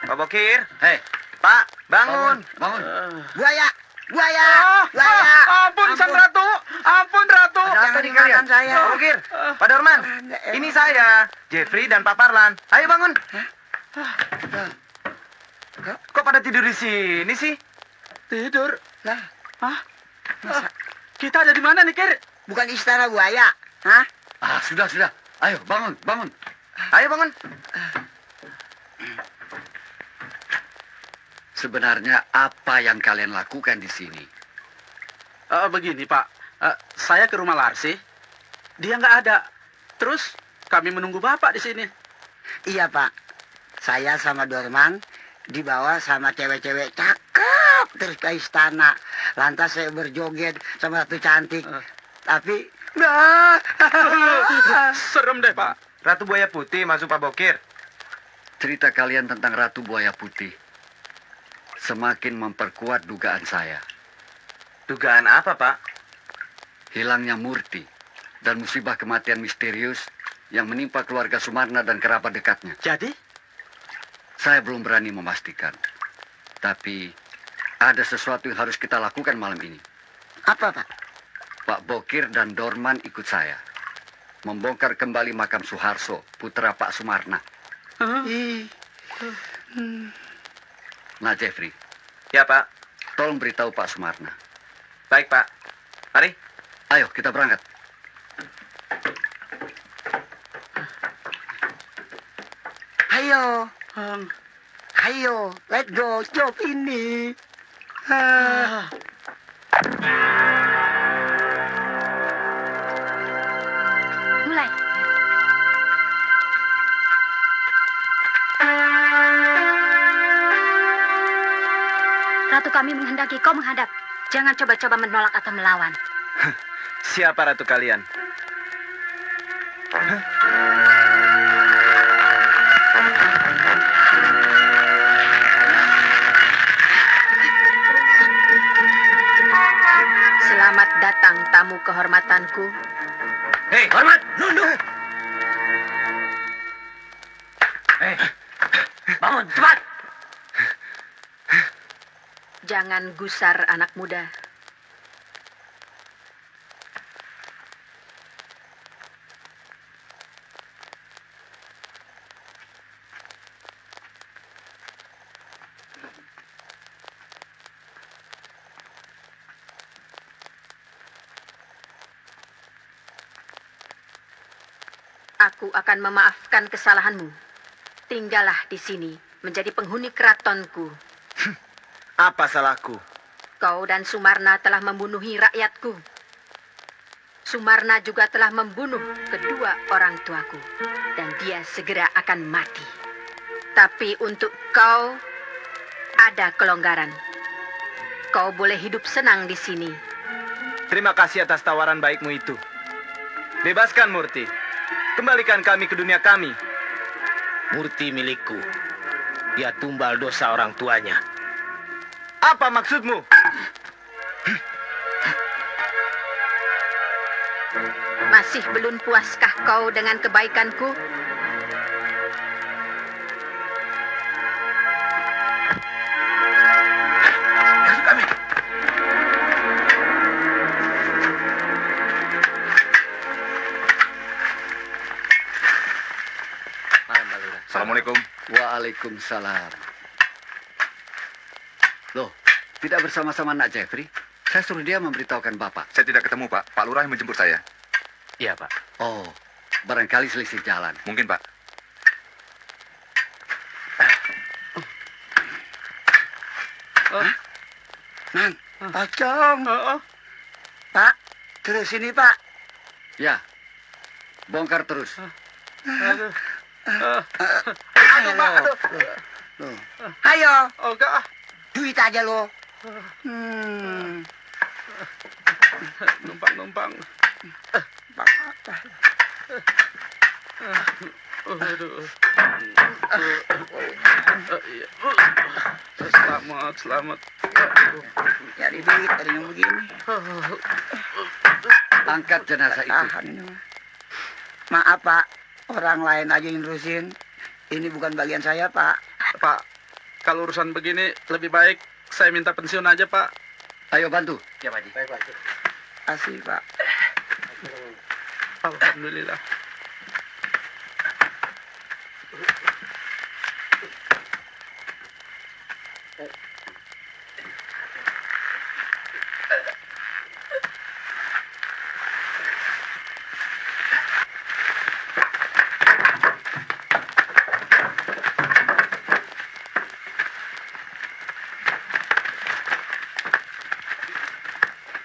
Pak Bokir. Hei, Pak, bangun. bangun. Buaya, buaya, Ah, buaya. ampun, Sang Ratu. Ampun, Ratu. Ada apa nih kalian? Saya. Pak Bokir, Pak Dorman. Ini saya, Jeffrey dan Pak Parlan. Ayo bangun. Kok pada tidur di sini sih? Tidur. Lah, Kita ada di mana nih, Kir? bukan istana buaya. Hah? Sudah. Ayo, bangun. Ayo bangun. Sebenarnya apa yang kalian lakukan di sini? Begini, Pak. Saya ke rumah Larsi. Dia nggak ada. Terus kami menunggu Bapak di sini. Iya, Pak. Saya sama Dorman dibawa sama cewek-cewek cakep terus ke istana. Lantas saya berjoget sama Ratu cantik. Tapi Serem deh, Pak. Ratu Buaya Putih masuk Pak Bokir. Cerita kalian tentang Ratu Buaya Putih semakin memperkuat dugaan saya. Dugaan apa, Pak? Hilangnya Murti dan musibah kematian misterius yang menimpa keluarga Sumarna dan kerabat dekatnya. Jadi? Saya belum berani memastikan. Tapi ada sesuatu yang harus kita lakukan malam ini. Apa, Pak? Pak Bokir dan Dorman ikut saya. Membongkar kembali makam Suharso, putra Pak Sumarna. Nah, Jeffrey, Ya, Pak. tolong beritahu Pak Sumarna. Baik, Pak. Mari. Ayo, kita berangkat. Ayo. Ayo, let's go. Job ini. Mulai. Ratu kami menghendaki kau menghadap. Jangan coba-coba menolak atau melawan. Siapa ratu kalian? Selamat datang tamu kehormatanku. Hei, hormat, nunduk. Hei, bangun, cepat. Jangan gusar anak muda. Aku akan memaafkan kesalahanmu. Tinggallah di sini menjadi penghuni keratonku. Apa salahku? Kau dan Sumarna telah membunuhi rakyatku. Sumarna juga telah membunuh kedua orang tuaku. Dan dia segera akan mati. Tapi untuk kau, ada kelonggaran. Kau boleh hidup senang di sini. Terima kasih atas tawaran baikmu itu. Bebaskan Murti. Kembalikan kami ke dunia kami. Murti milikku. Dia tumbal dosa orang tuanya. Apa maksudmu? Masih belum puaskah kau dengan kebaikanku? Masuk kami. Assalamualaikum. Waalaikumsalam. Loh, tidak bersama-sama nak Jeffrey? Saya suruh dia memberitahukan Bapak. Saya tidak ketemu, Pak. Pak Lurah yang menjemput saya. Iya, Pak. Oh, barangkali selisih jalan. Mungkin, Pak. Nan, pocong. Pak, terus ini, Pak. Ya, bongkar terus. Aduh, Pak, aduh. Loh. Ayo, Oh, enggak. duit aja lo. Numpang. Bang, apa? Aduh. Selamat. Cari duit, ada yang begini. Angkat jenazah itu. Tahan ini mah. Maaf, Pak. Orang lain aja yang nerusin. Ini bukan bagian saya, Pak. Pak, kalau urusan begini lebih baik saya minta pensiun aja, Pak. Ayo bantu. Ya, Pak Haji. Baik, Pak Haji. Asih, Pak. Alhamdulillah.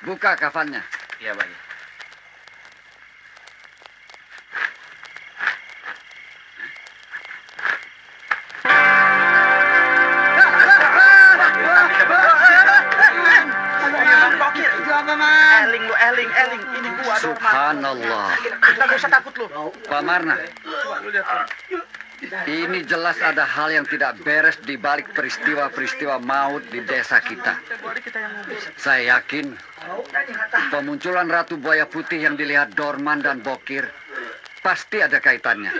Buka kafannya. Iya, Pak Haji. Itu apa, Man? Eling. Ini gua, Dorman. Subhanallah. Kita gak usah takut lu. Pak Marna, Coba lu lihat. Ini jelas ada hal yang tidak beres di balik peristiwa-peristiwa maut di desa kita. Saya yakin pemunculan Ratu Buaya Putih yang dilihat Dorman dan Bokir pasti ada kaitannya.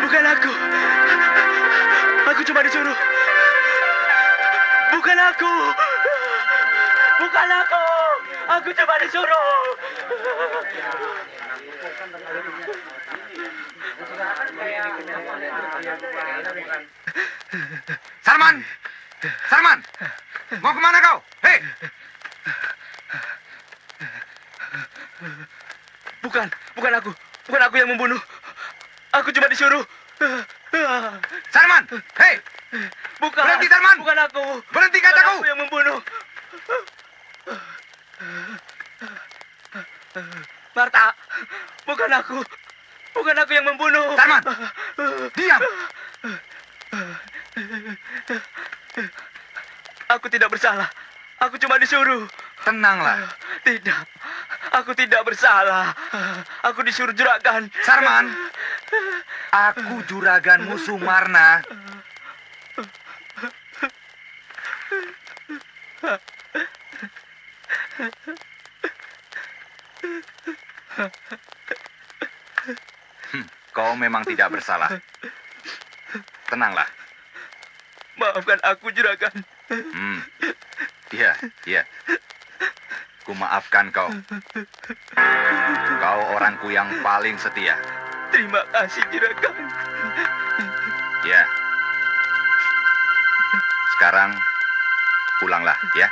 Bukan aku. Aku cuma disuruh. Bukan aku. Bukan aku. Aku cuma disuruh. Sarman! Sarman! Mau kemana kau? Hei! Bukan aku. Bukan aku yang membunuh. Aku cuma disuruh. Sarman! Hei! Bukan. Berhenti, Sarman! Bukan aku. Berhenti, Bukan kataku! aku yang membunuh. Marta, bukan aku. Bukan aku yang membunuh. Sarman! Diam! Aku tidak bersalah. Aku cuma disuruh. Tenanglah. Tidak. Aku tidak bersalah. Aku disuruh juragan. Sarman! Aku juraganmu Sumarna. Kau memang tidak bersalah. Tenanglah. Maafkan aku, juragan. Iya. Ku maafkan kau. Kau orangku yang paling setia. Terima kasih, juragan. Ya. Sekarang pulanglah, ya.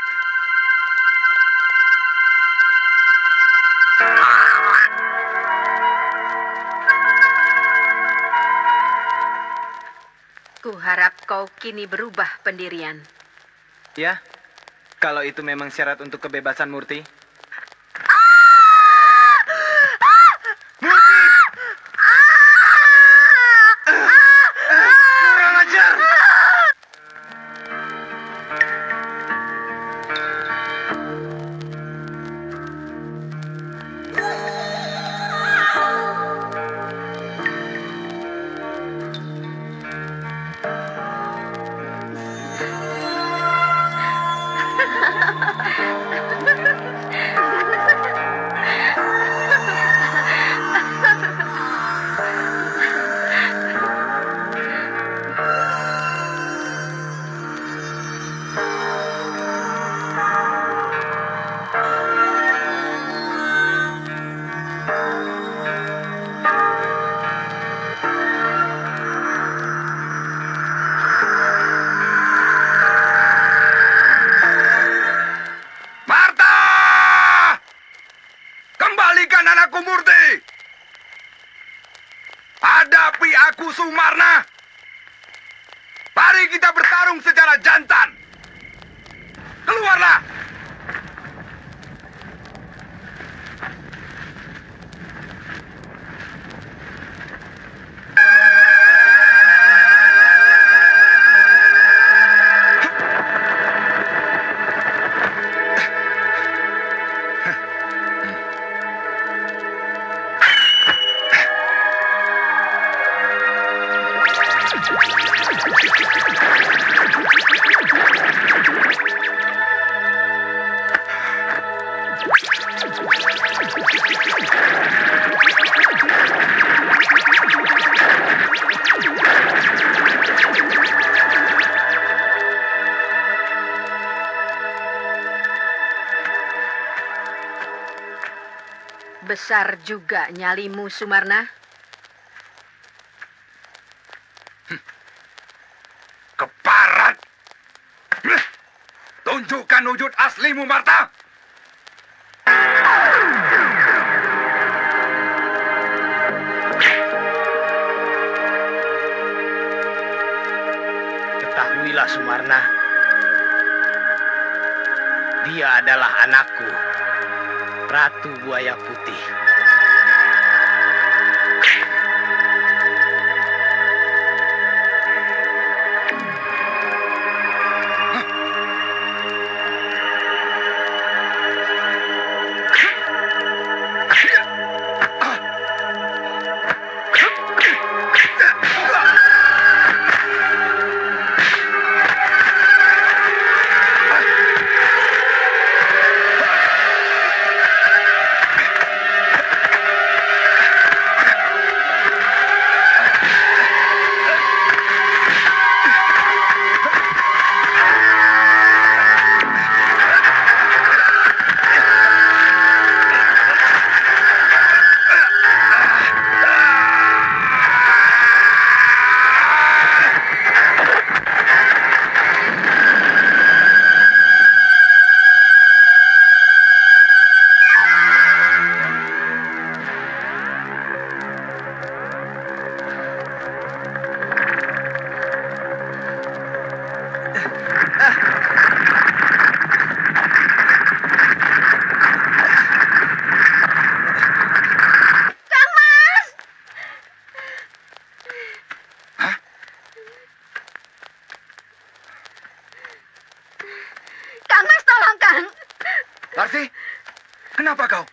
Kuharap kau kini berubah pendirian. Ya, kalau itu memang syarat untuk kebebasan Murti. Kurang ajar. Marta! Kembalikan anakku Murti! Hadapi aku Sumarna! Mari kita bertarung secara jantan! Keluarlah! Besar juga nyalimu, Sumarna. Keparat! Tunjukkan wujud aslimu, Marta! Ketahuilah, Sumarna. Dia adalah anakku. Ratu Buaya Putih. Kang Mas, tolong Kang. Larsi, kenapa kau?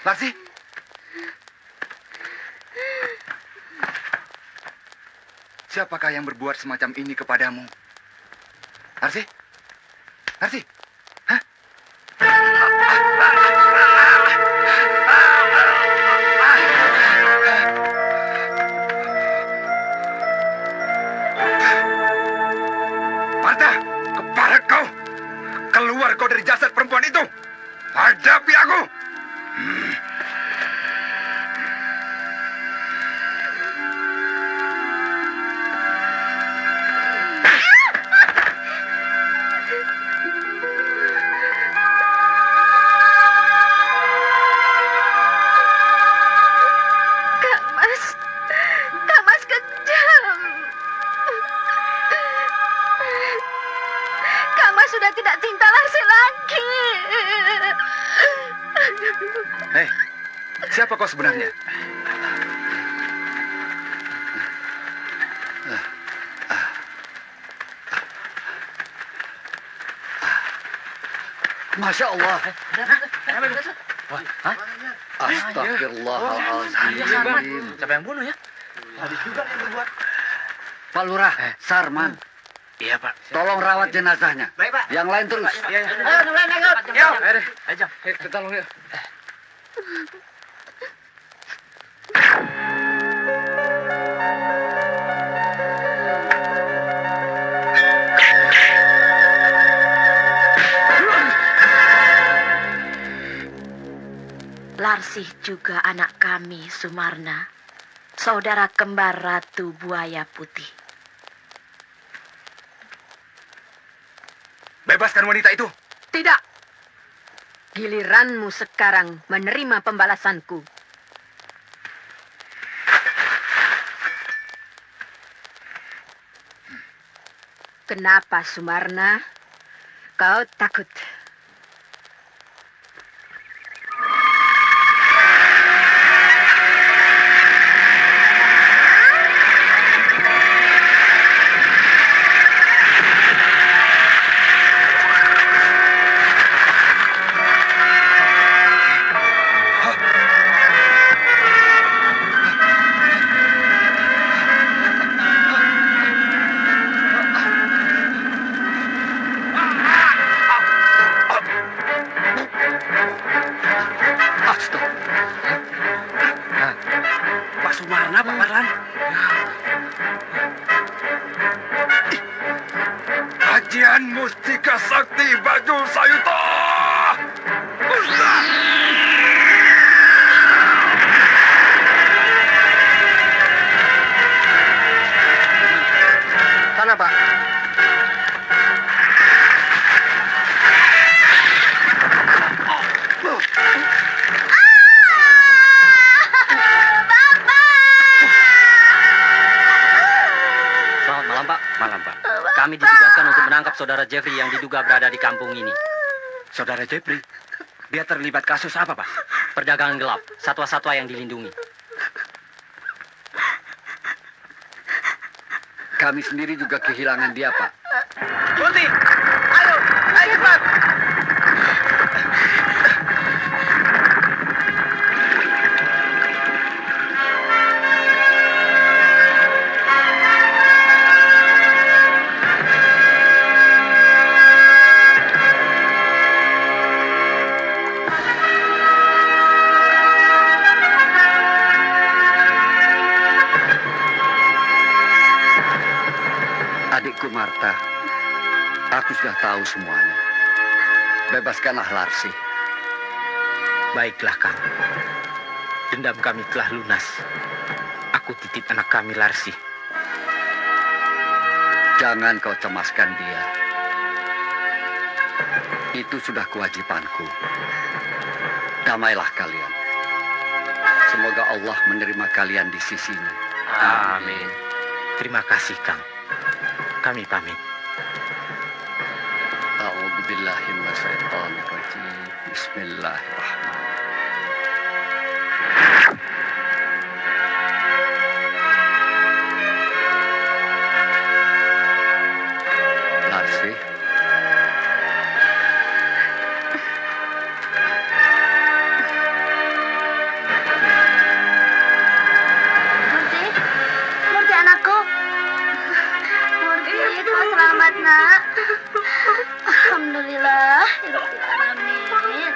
Larsi? Siapakah yang berbuat semacam ini kepadamu? Larsi? Larsi? Hah? Marta, keparat kau! Keluar kau dari jasad perempuan itu! Hadapi aku! Kang Mas kejam. Kang Mas sudah tidak cinta Larsi lagi. Hei, siapa kau sebenarnya? Masya Allah. Astagfirullahaladzim. Siapa yang bunuh ya? Habis juga yang berbuat. Pak Lurah, Sarman, Iya, Pak. tolong rawat jenazahnya. Baik, Pak. Yang lain terus. Iya, iya. Ayo, yang lain ikut. Ayo, ayo. Kita tolong yuk. Larsih juga anak kami, Sumarna. Saudara kembar Ratu Buaya Putih. Bebaskan wanita itu! Tidak. Giliranmu sekarang menerima pembalasanku. Kenapa, Sumarna? Kau takut? Pak Sumarna, Pak Marlan. Kajian Mustika Sakti Baju Sayuta! Sana, Pak. Selamat malam, Pak. Malam, Pak. Kami ditugaskan untuk menangkap menangkap saudara Jeffrey yang diduga berada di kampung ini. Saudara Jeffrey, dia terlibat kasus apa, Pak? Perdagangan gelap, satwa-satwa yang dilindungi. Kami sendiri juga kehilangan dia, Pak. Putih, ayo cepat. Adikku Marta, aku sudah tahu semuanya. Bebaskanlah Larsi. Baiklah, Kang. Dendam kami telah lunas. Aku titip anak kami Larsi. Jangan kau cemaskan dia. Itu sudah kewajibanku. Damailah kalian. Semoga Allah menerima kalian di sisinya. Amin. Terima kasih, Kang. Kami pamit. A'udzubillahi minasyaitonir rajim. Bismillahirrahmanirrahim. Larsi, Murti, Murti anakku. Murti, kau selamat nak. Alhamdulillah. Ya Rabbil alamin.